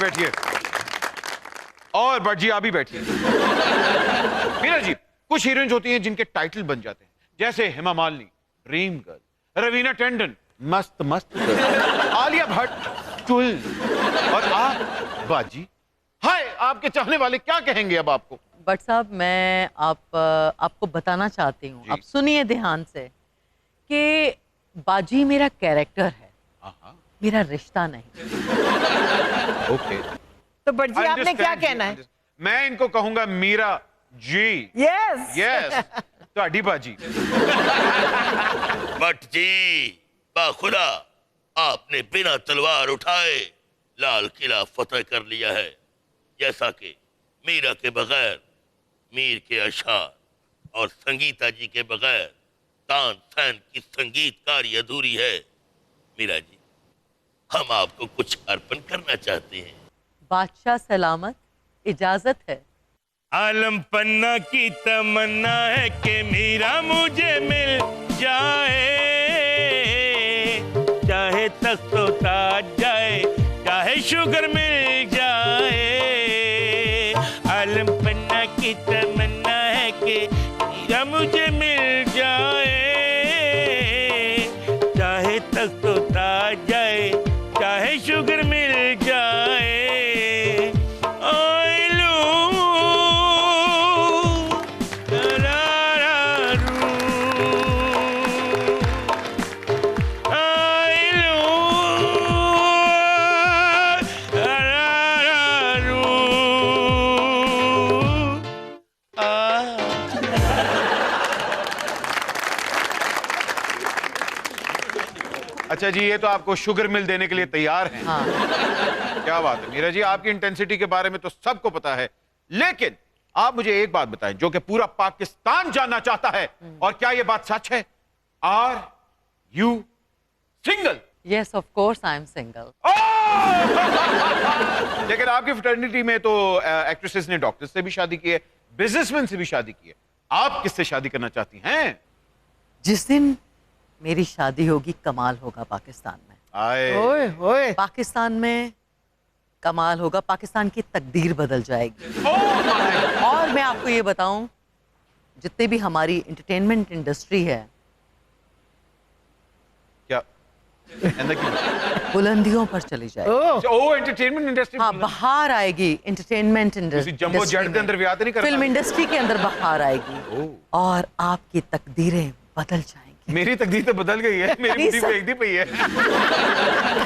बैठिए। और भट्ट जी आप भी बैठिए। मीरा जी, कुछ हीरोइंस होती हैं जिनके टाइटल बन जाते हैं, जैसे हेमा मालिनी ड्रीम गर्ल, रवीना टंडन मस्त मस्त गर्ल, आलिया भट्ट चुल, और आप बाजी। हाय, आपके चाहने वाले क्या कहेंगे अब आपको? भट्ट साहब, मैं आपको बताना चाहती हूँ, आप सुनिए ध्यान से, कि बाजी मेरा कैरेक्टर है, मेरा रिश्ता नहीं। ओके। तो भट्ट जी आपने क्या कहना है? मैं इनको कहूंगा मीरा जी। यस यस, ਤੁਹਾਡੀ बाजी। भट्ट जी, बाखुदा, आपने बिना तलवार उठाए लाल किला फतेह कर लिया है। जैसा कि मीरा के बगैर मीर के अशार और संगीता जी के बगैर तानसेन की संगीतकारी अधूरी है। मीरा जी, हम आपको कुछ अर्पण करना चाहते हैं। बादशाह सलामत, इजाजत है। आलम पन्ना की तमन्ना है कि मीरा मुझे मिल जाए, चाहे तख्तो ताज जाए, चाहे शुगर मिल जाए। आलम पन्ना की तमन्ना है कि मीरा मुझे मिल जाए, चाहे तख्तो ताज जाए, चाहे शुगर मिल जाए। अच्छा जी, ये तो आपको शुगर मिल देने के लिए तैयार हैं। हाँ। क्या बात है मीरा जी, आपकी इंटेंसिटी के बारे में तो सबको पता है, लेकिन आप मुझे एक बात बताएं जो कि पूरा पाकिस्तान जानना चाहता है, और क्या ये बात सच है? Are you single? Yes, of course I am single. लेकिन आपकी फ्रेटर्निटी में तो एक्ट्रेसेस ने डॉक्टर से भी शादी की है, बिजनेसमैन से भी शादी की है। आप किससे शादी करना चाहती हैं? जिस दिन मेरी शादी होगी, कमाल होगा पाकिस्तान में। आए। ओए ओए, पाकिस्तान में कमाल होगा, पाकिस्तान की तकदीर बदल जाएगी। और मैं आपको ये बताऊं, जितने भी हमारी एंटरटेनमेंट इंडस्ट्री है, क्या बुलंदियों पर चली जाएगी। ओ एंटरटेनमेंट इंडस्ट्री। हाँ, बाहर आएगी एंटरटेनमेंट इंडस्ट्री, जंबो जेट के अंदर ब्याह तो नहीं करना? फिल्म इंडस्ट्री के अंदर बाहर आएगी और आपकी तकदीरें बदल जाएंगी। मेरी तकदीर तो बदल गई है, मेरी बुद्धि फेंक दी पई है।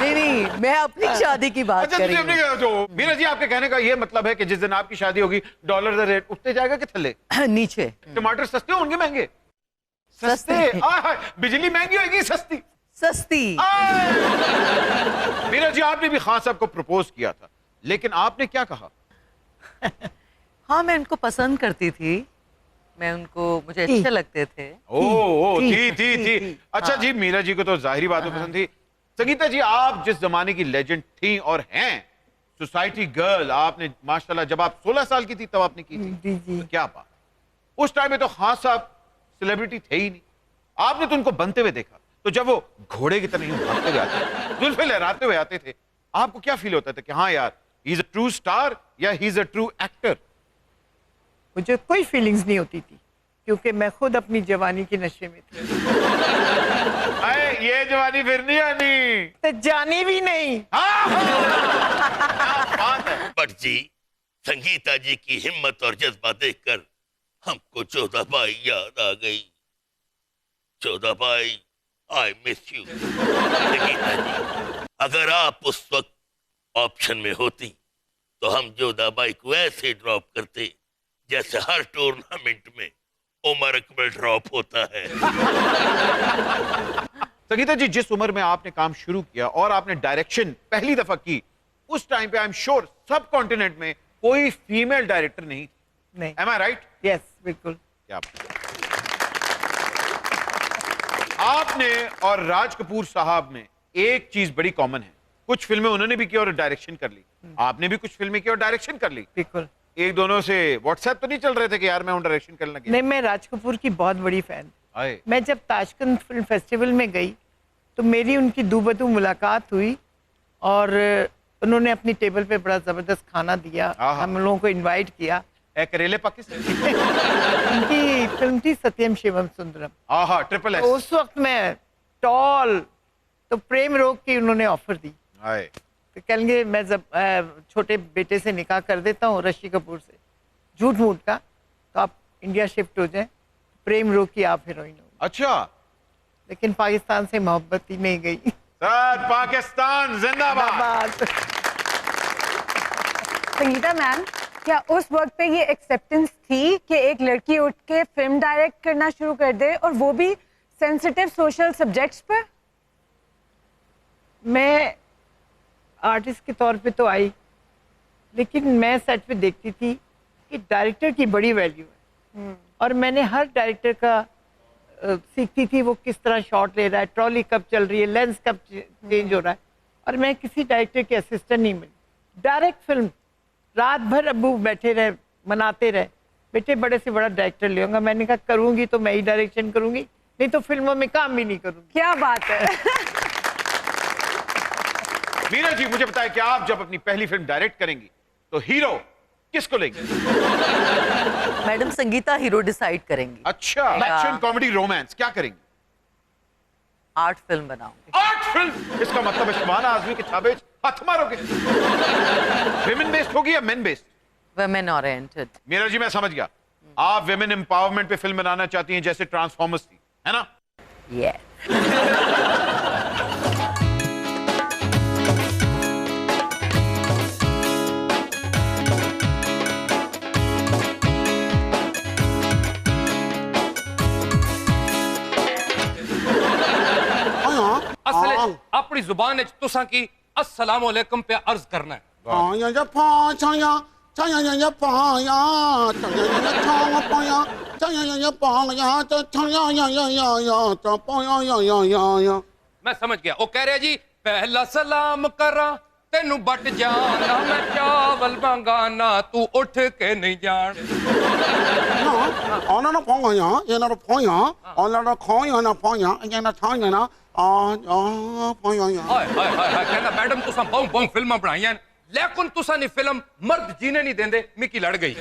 नहीं, मैं अपनी शादी की बात कर रही हूँ। जो मीरा जी, आपके कहने का ये मतलब है कि जिस दिन आपकी शादी होगी, डॉलर का रेट उठते जाएगा कि थल्ले? नीचे। टमाटर सस्ते होंगे महंगे? सस्ते। बिजली महंगी होगी सस्ती? सस्ती। मीरा जी, आपने भी खान साहब को प्रपोज किया था, लेकिन आपने क्या कहा? हाँ, मैं उनको पसंद करती थी, मैं उनको, मुझे अच्छे लगते थे। ओ थी। अच्छा जी, मीरा जी को तो जाहिरी बात पसंद थी। संगीता जी, आप जिस जमाने की लेजेंड थी और हैं, सोसाइटी गर्ल, आपने माशाल्लाह जब आप 16 साल की थी तब आपने की थी। तो क्या बात, उस टाइम में तो खान साहब सेलिब्रिटी थे ही नहीं, आपने तो उनको बनते हुए देखा। तो जब वो घोड़े की तरह भागते हुए आते, जुल्फे लहराते हुए आते थे, आपको क्या फील होता था कि हाँ यार, he is a true star या he is a true actor? मुझे कोई फीलिंग्स नहीं होती थी, क्योंकि मैं खुद अपनी जवानी के नशे में थी। ये जवानी फिर नहीं आनी, तो जानी भी नहीं। भट्ट जी, संगीता जी की हिम्मत और जज्बा देखकर हमको जोधाबाई याद आ गई। Jodhabai, I miss you. Sangeeta ji, अगर आप उस वक्त ऑप्शन में होती तो हम जोधाबाई को ऐसे ड्रॉप करते जैसे हर टूर्नामेंट में उमर अकबर ड्रॉप होता है। संगीता जी, जिस उम्र में आपने काम शुरू किया और आपने डायरेक्शन पहली दफा की, उस टाइम पे आई एम श्योर सब कॉन्टिनेंट में कोई फीमेल डायरेक्टर नहीं थी। नहीं। Am I right? यस, बिल्कुल। क्या आपने और राज कपूर साहब में एक चीज बड़ी कॉमन है, कुछ फिल्में उन्होंने भी की और डायरेक्शन कर ली, आपने भी कुछ फिल्में की और डायरेक्शन कर ली। बिल्कुल। एक दोनों से व्हाट्सएप तो नहीं चल रहे थे कि यार मैं डायरेक्शन करने लगी? नहीं, मैं राज कपूर की बहुत बड़ी फैन। मैं जब ताशकंद फिल्म फेस्टिवल में गई तो मेरी उनकी दो बदू मुलाकात हुई, और उन्होंने अपनी टेबल पे बड़ा जबरदस्त खाना दिया, आहा। हम लोगों को इनवाइट किया। ए करेले पाकिस्तान उनकी फिल्म थी सत्यम शिवम सुंदरम। आहा ट्रिपल तो एस। उस वक्त मैं टॉल, तो प्रेम रोग की उन्होंने ऑफर दी। हाय तो कहेंगे मैं जब छोटे बेटे से निकाह कर देता हूँ ऋषि कपूर से, झूठ मूठ का, तो आप इंडिया शिफ्ट हो जाए, प्रेम रोग की आप हीरोइन हो। अच्छा लेकिन पाकिस्तान से मोहब्बत ही नहीं गई। सर पाकिस्तान जिंदाबाद। संगीता मैम, क्या उस वक्त पे ये एक्सेप्टेंस थी कि एक लड़की उठ के फिल्म डायरेक्ट करना शुरू कर दे, और वो भी सेंसिटिव सोशल सब्जेक्ट्स पर? मैं आर्टिस्ट के तौर पे तो आई, लेकिन मैं सेट पे देखती थी कि डायरेक्टर की बड़ी वैल्यू है, और मैंने हर डायरेक्टर का सीखती थी वो किस तरह शॉट ले रहा है, ट्रॉली कब चल रही है, लेंस कब चेंज हो रहा है, और मैं किसी डायरेक्टर के असिस्टेंट नहीं मिली। डायरेक्ट फिल्म, रात भर अब्बू बैठे रहे, मनाते रहे, बेटे बड़े से बड़ा डायरेक्टर ले आऊंगा। मैंने कहा करूंगी तो मैं ही डायरेक्शन करूंगी, नहीं तो फिल्मों में काम भी नहीं करूंगी। क्या बात है। मीरा जी मुझे बताएं कि आप जब अपनी पहली फिल्म डायरेक्ट करेंगी तो हीरो किसको लेंगे? मैडम संगीता हीरो डिसाइड करेंगी। अच्छा एक्शन कॉमेडी रोमांस क्या करेंगी? आर्ट फिल्म बनाऊंगी। आर्ट फिल्म, इसका मतलब है शबाना आजमी के छाबे हाथ मारोगे। विमेन बेस्ड होगी या men based? Women oriented. Meera ji मैं समझ गया, आप विमेन एम्पावरमेंट पे फिल्म बनाना चाहती हैं जैसे ट्रांसफॉर्मर्स थी, है ना? यस। असले अपनी जुबान तुसा की अस्सलाम वालेकुम पे अर्ज करना है। मैं समझ गया। वो कह रहे जी पहला सलाम करा तेनू बट जाना, मैं चावल मंगाना तू उठ के नहीं जान। हाय हाय हाय हाय कहना मैडम तुसा बहुत बहुत फिल्मां बनाईयां, लेकिन तुसा नी फिल्म मर्द जीने नहीं देंदे। मिकी लड़ गई।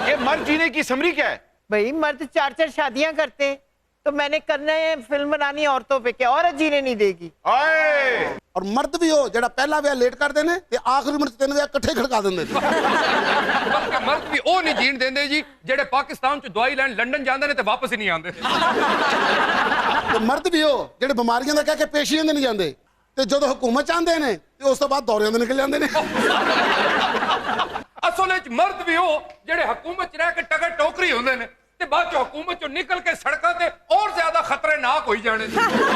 ये मर्द जीने की समरी क्या है? भाई मर्द 4-4 शादियां करते हैं, तो मैंने करना है फिल्म बनानी औरतों पे, क्या औरत जीने नहीं देगी? आए और मर्द भी हो जेड़ा पहला विआह लेट करते हैं ते आखिरी मिनट 3 विआह इकट्ठे खड़का देंगे। बल्कि मर्द भी ओ नहीं जीण देंदे जी जेड़े पाकिस्तान च दवाई लैन लंदन जांदे ने ते वापस ही नहीं आंदे। ते मर्द भी हो जेड़े बीमारियां दा कह के पेशियां दे नहीं जांदे, ते जदों हुकूमत चाहते हैं ते उस तो बाद दौरियां दे निकल जांदे ने। असल च मर्द भी हो जेड़े हुकूमत च रह के टकर टोकरी होंदे ने ते बाद च हुकूमत चो निकल के सड़कों ते और ज्यादा खतरनाक होई जाने।